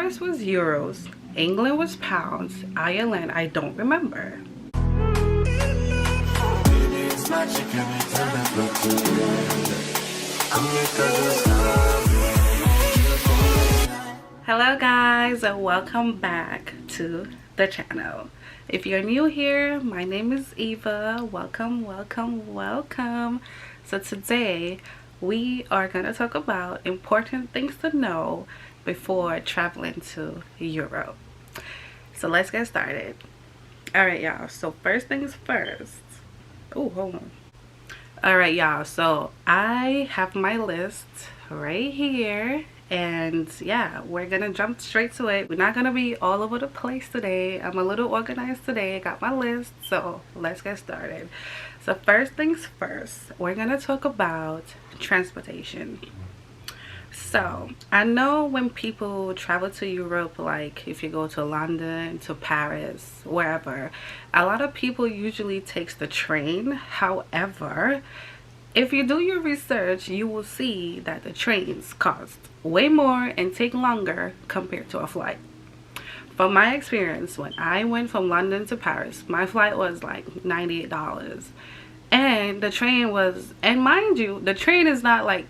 Paris was euros, England was pounds, Ireland I don't remember. Hello guys, and welcome back to the channel. If you're new here, my name is Eva. Welcome. So today we are going to talk about important things to know before traveling to Europe. So let's get started. Alright y'all, so first things first. Oh, hold on. Alright y'all, so I have my list right here, and yeah, we're gonna jump straight to it. We're not gonna be all over the place today. I'm a little organized today. I got my list, so let's get started. So first things first, we're gonna talk about transportation. So I know when people travel to Europe, like if you go to London, to Paris, wherever, a lot of people usually takes the train. However, if you do your research, you will see that the trains cost way more and take longer compared to a flight. From my experience, when I went from London to Paris, my flight was like $98. And the train was, and mind you, the train is not like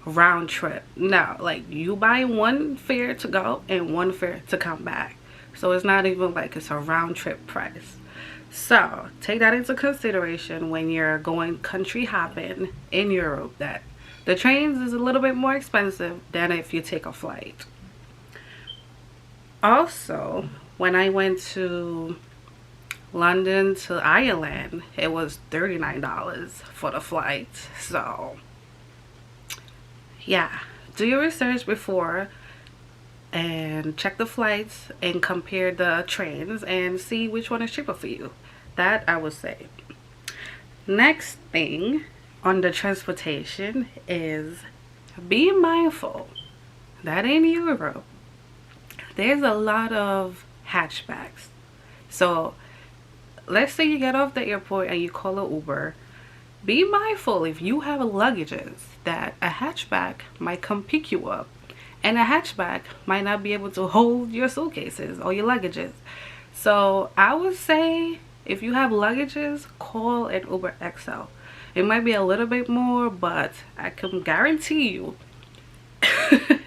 round trip. No, like you buy one fare to go and one fare to come back. So it's not even like it's a round trip price. So take that into consideration when you're going country hopping in Europe, that the trains is a little bit more expensive than if you take a flight. Also, when I went to London to Ireland, it was $39 for the flight. So yeah, do your research before and check the flights and compare the trains and see which one is cheaper for you. That I would say. Next thing on the transportation is be mindful that in Europe there's a lot of hatchbacks. So let's say you get off the airport and you call an Uber. Be mindful if you have luggages that a hatchback might come pick you up, and a hatchback might not be able to hold your suitcases or your luggages. So I would say if you have luggages, call an Uber XL. It might be a little bit more, but I can guarantee you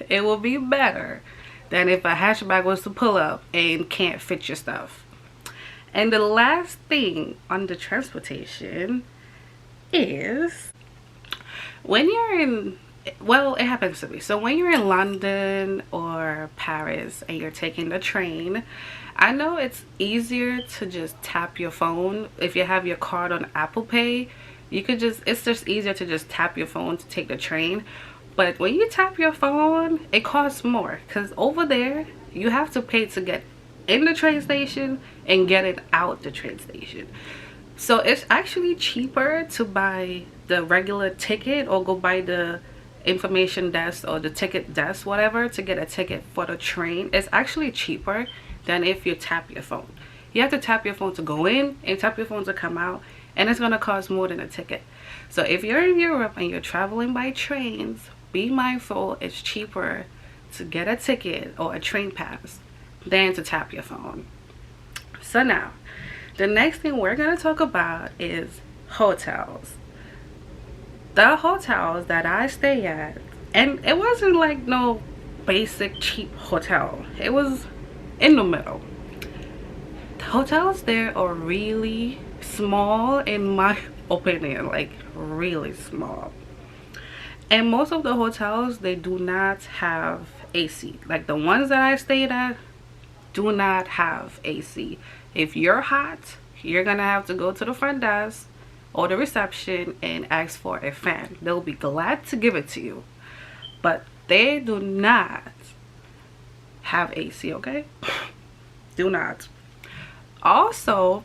it will be better than if a hatchback was to pull up and can't fit your stuff. And the last thing on the transportation is when you're in, well, it happens to me. So when you're in London or Paris and you're taking the train, I know it's easier to just tap your phone. If you have your card on Apple Pay, you could just, it's just easier to just tap your phone to take the train. But when you tap your phone, it costs more, because over there you have to pay to get in the train station and get it out the train station. So it's actually cheaper to buy the regular ticket or go buy the information desk or the ticket desk, whatever, to get a ticket for the train. It's actually cheaper than if you tap your phone. You have to tap your phone to go in and tap your phone to come out, and it's gonna cost more than a ticket. So if you're in Europe and you're traveling by trains, be mindful it's cheaper to get a ticket or a train pass than to tap your phone. So now, the next thing we're going to talk about is hotels. The hotels that I stay at, and it wasn't like no basic cheap hotel. It was in the middle. The hotels there are really small, in my opinion, like really small. And most of the hotels, they do not have AC. Like the ones that I stayed at do not have AC. If you're hot, you're gonna have to go to the front desk or the reception and ask for a fan. They'll be glad to give it to you, but they do not have AC, okay? Do not. Also,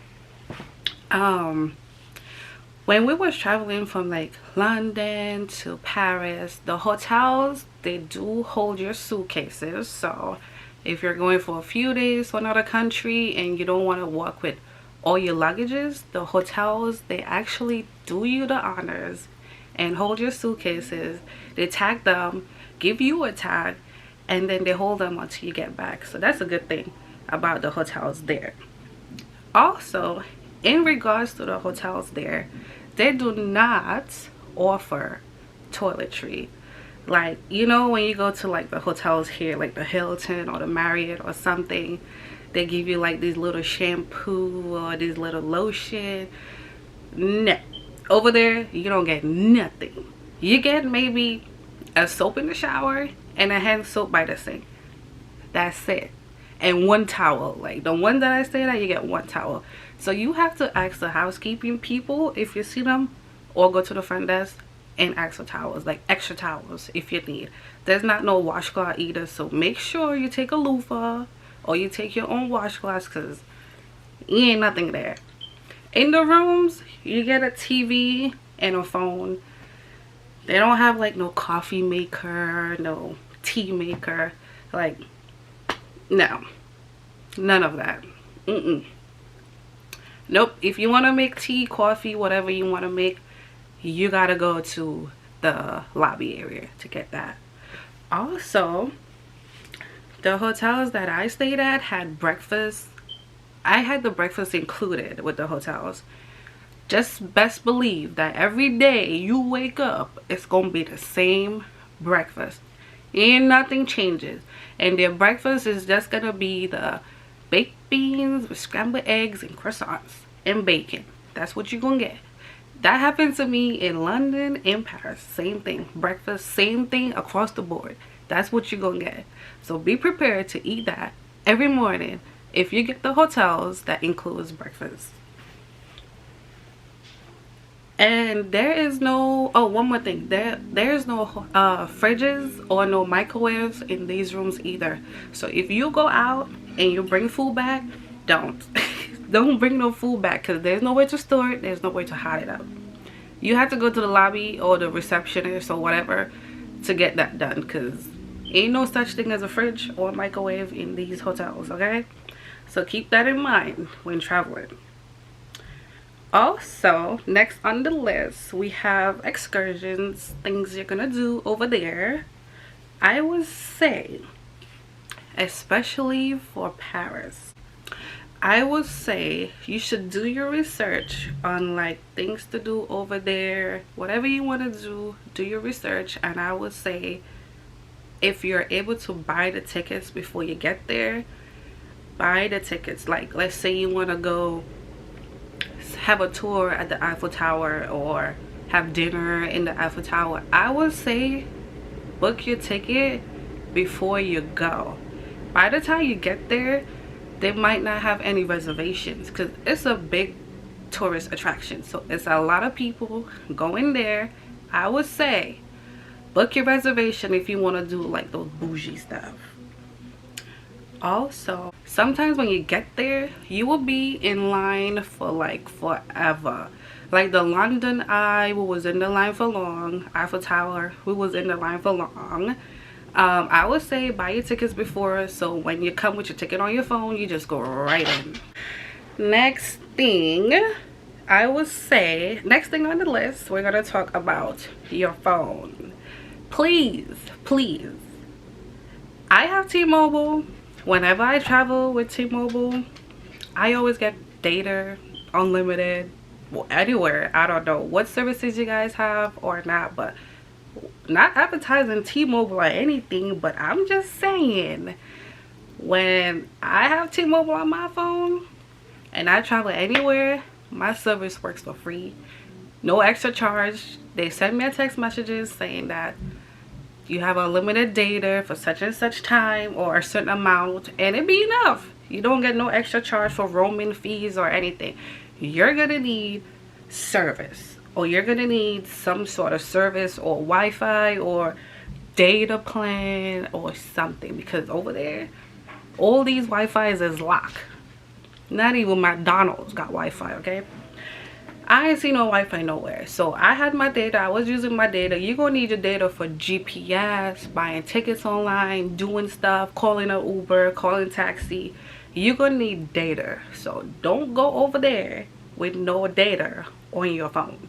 when we was traveling from like London to Paris, the hotels, they do hold your suitcases. So if you're going for a few days to another country and you don't want to walk with all your luggages, the hotels, they actually do you the honors and hold your suitcases. They tag them, give you a tag, and then they hold them until you get back. So that's a good thing about the hotels there. Also, in regards to the hotels there, they do not offer toiletry. Like, you know, when you go to like the hotels here, like the Hilton or the Marriott or something, they give you like these little shampoo or these little lotion. No, over there you don't get nothing. You get maybe a soap in the shower and a hand soap by the sink. That's it. And one towel. Like the one that I stayed at, you get one towel. So you have to ask the housekeeping people if you see them, or go to the front desk and ask for towels, like extra towels if you need. There's not no washcloth either, so make sure you take a loofah or you take your own washcloths, because ain't nothing there. In the rooms, you get a TV and a phone. They don't have like no coffee maker, no tea maker. Like, no, none of that. Nope. If you want to make tea, coffee, whatever you want to make, you gotta go to the lobby area to get that. Also, the hotels that I stayed at had breakfast. I had the breakfast included with the hotels. Just best believe that every day you wake up, it's gonna be the same breakfast. And nothing changes. And their breakfast is just gonna be the baked beans with scrambled eggs and croissants and bacon. That's what you're gonna get. That happened to me in London and Paris. Same thing. Breakfast, same thing across the board. That's what you're gonna get. So be prepared to eat that every morning if you get the hotels that includes breakfast. And there is no, oh, one more thing, there's no fridges or no microwaves in these rooms either. So if you go out and you bring food back, don't don't bring no food back, because there's nowhere to store it, there's nowhere to hide it up. You have to go to the lobby or the receptionist or whatever to get that done, because ain't no such thing as a fridge or a microwave in these hotels. Okay, so keep that in mind when traveling. Also, next on the list, we have excursions, things you're gonna do over there. I would say, especially for Paris, I would say you should do your research on like things to do over there. Whatever you want to do your research. And I would say, if you're able to buy the tickets before you get there, buy the tickets. Like, let's say you want to go have a tour at the Eiffel Tower or have dinner in the Eiffel Tower. I would say book your ticket before you go. By the time you get there, they might not have any reservations, because it's a big tourist attraction. So it's a lot of people going there. I would say book your reservation if you want to do like those bougie stuff. Also, sometimes when you get there, you will be in line for like forever. Like the London Eye, we was in the line for long. Eiffel Tower, we was in the line for long. I would say buy your tickets before, so when you come with your ticket on your phone, you just go right in. Next thing, I would say, next thing on the list, we're gonna talk about your phone. Please, please. I have T-Mobile. Whenever I travel with T-Mobile, I always get data, unlimited, anywhere. I don't know what services you guys have or not, but not advertising T-Mobile or anything, but I'm just saying, when I have T-Mobile on my phone and I travel anywhere, my service works for free, no extra charge. They send me a text messages saying that you have unlimited data for such and such time or a certain amount, and it be enough. You don't get no extra charge for roaming fees or anything. You're gonna need service, or you're gonna need some sort of service or Wi-Fi or data plan or something, because over there all these Wi-Fi's is locked. Not even McDonald's got Wi-Fi. Okay, I ain't see no Wi-Fi nowhere. So I had my data, I was using my data. You're gonna need your data for GPS, buying tickets online, doing stuff, calling an Uber, calling taxi. You're gonna need data. So don't go over there with no data on your phone.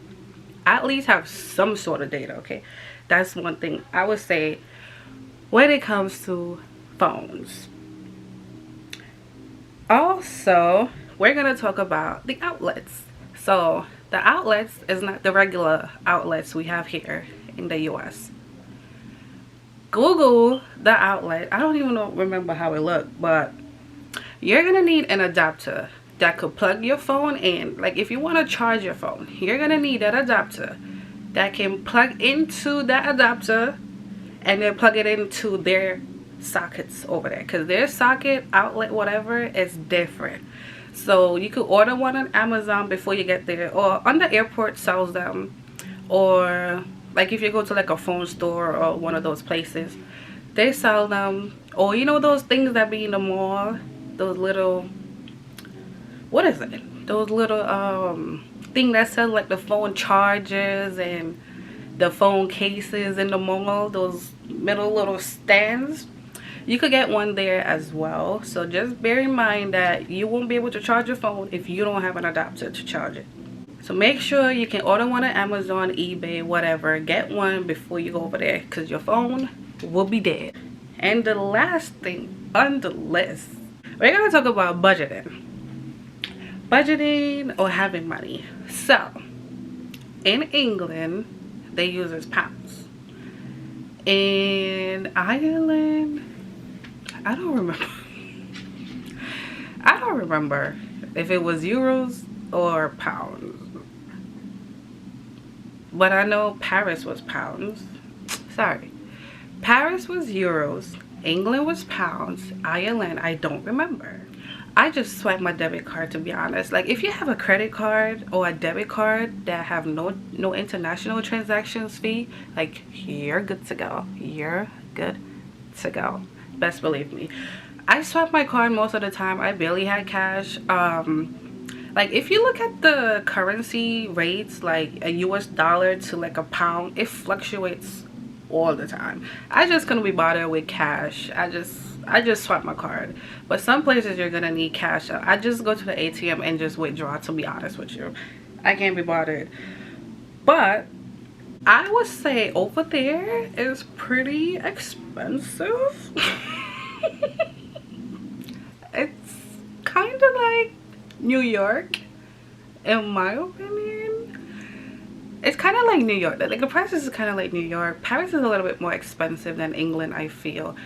At least have some sort of data. Okay, that's one thing I would say. when it comes to phones. Also, we're going to talk about the outlets. So the outlets is not the regular outlets we have here in the US. Google the outlet. I don't even remember how it looked, but you're gonna need an adapter that could plug your phone in. Like if you want to charge your phone, you're gonna need that adapter that can plug into that adapter and then plug it into their sockets over there, because their socket outlet whatever is different. So you could order one on Amazon before you get there, or on the airport sells them, or like if you go to like a phone store or one of those places, they sell them. Or you know those things that be in the mall, those little, what is it, those little thing that sells like the phone chargers and the phone cases in the mall, those middle little stands. You could get one there as well. So just bear in mind that you won't be able to charge your phone if you don't have an adapter to charge it. So make sure you can order one at Amazon, eBay, whatever. Get one before you go over there, because your phone will be dead. And the last thing on the list, we're going to talk about budgeting. Budgeting or having money. So in England, they use as pounds. In Ireland, I don't remember. I don't remember if it was euros or pounds. But I know Paris was pounds. Sorry. Paris was euros. England was pounds. Ireland, I don't remember. I just swipe my debit card, to be honest. Like if you have a credit card or a debit card that have no international transactions fee, like you're good to go. You're good to go. Best believe me. I swipe my card most of the time. I barely had cash. Like if you look at the currency rates, like a US dollar to like a pound, it fluctuates all the time. I just couldn't be bothered with cash. I just swipe my card. But some places you're gonna need cash. I just go to the ATM and just withdraw, to be honest with you. I can't be bothered. But I would say over there is pretty expensive. It's kind of like New York, in my opinion. It's kind of like New York. Like the prices is kind of like New York. Paris is a little bit more expensive than England, I feel.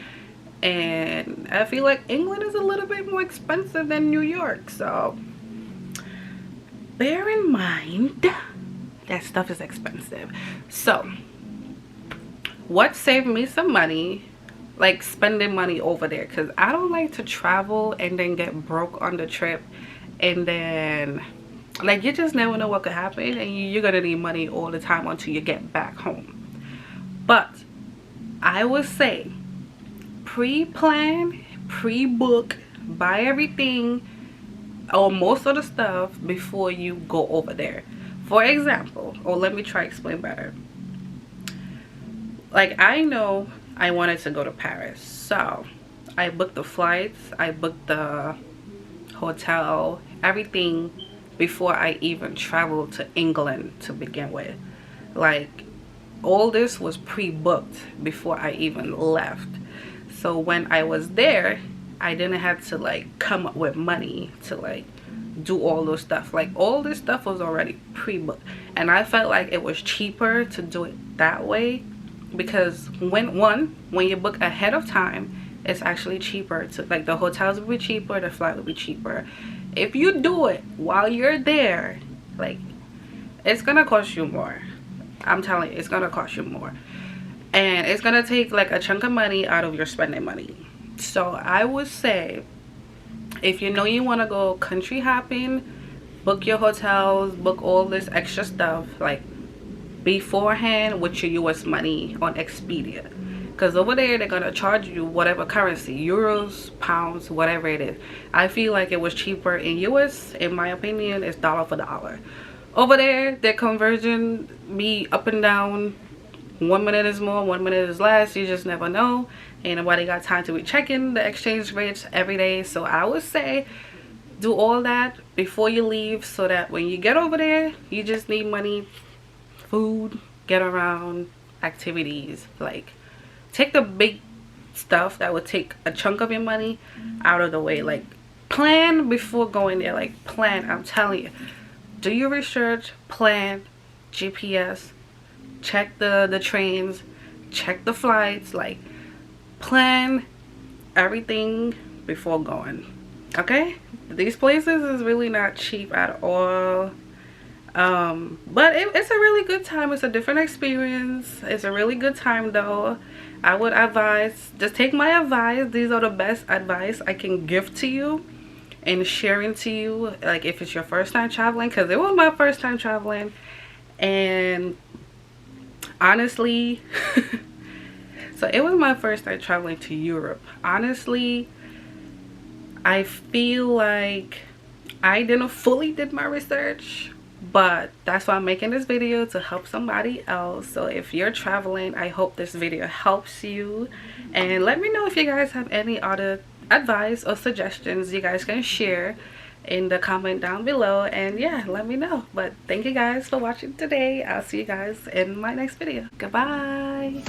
And I feel like England is a little bit more expensive than New York. So bear in mind that stuff is expensive. So what saved me some money, like spending money over there, because I don't like to travel and then get broke on the trip, and then like you just never know what could happen, and you're gonna need money all the time until you get back home. But I would say pre-plan, pre-book, buy everything or most of the stuff before you go over there. For example, or let me try to explain better. Like I know I wanted to go to Paris, so I booked the flights, I booked the hotel, everything before I even traveled to England to begin with. Like all this was pre-booked before I even left. So when I was there, I didn't have to like come up with money to like do all those stuff. Like all this stuff was already pre-booked, and I felt like it was cheaper to do it that way, because when you book ahead of time, it's actually cheaper to, like the hotels will be cheaper, the flight will be cheaper. If you do it while you're there, like it's gonna cost you more. I'm telling you, it's gonna cost you more, and it's gonna take like a chunk of money out of your spending money. So I would say, if you know you want to go country hopping, book your hotels, book all this extra stuff like beforehand with your US money on Expedia, because over there they're gonna charge you whatever currency, euros, pounds, whatever it is. I feel like it was cheaper in US. In my opinion, it's dollar for dollar. Over there their conversion be up and down. 1 minute is more, 1 minute is less. You just never know. Ain't nobody got time to be checking the exchange rates every day. So I would say do all that before you leave, so that when you get over there, you just need money, food, get around, activities. Like take the big stuff that would take a chunk of your money out of the way. Like, plan before going there. Like, plan. I'm telling you, do your research, plan, GPS, check the trains, check the flights. Like, plan everything before going. Okay, these places is really not cheap at all, but it's a really good time. It's a different experience. It's a really good time though. I would advise, just take my advice. These are the best advice I can give to you and sharing to you, like if it's your first time traveling, because it was my first time traveling. And honestly so it was my first time traveling to Europe. Honestly, I feel like I didn't fully did my research, but that's why I'm making this video, to help somebody else. So if you're traveling, I hope this video helps you, and let me know if you guys have any other advice or suggestions you guys can share in the comment down below. And yeah, let me know. But thank you guys for watching today. I'll see you guys in my next video. Goodbye.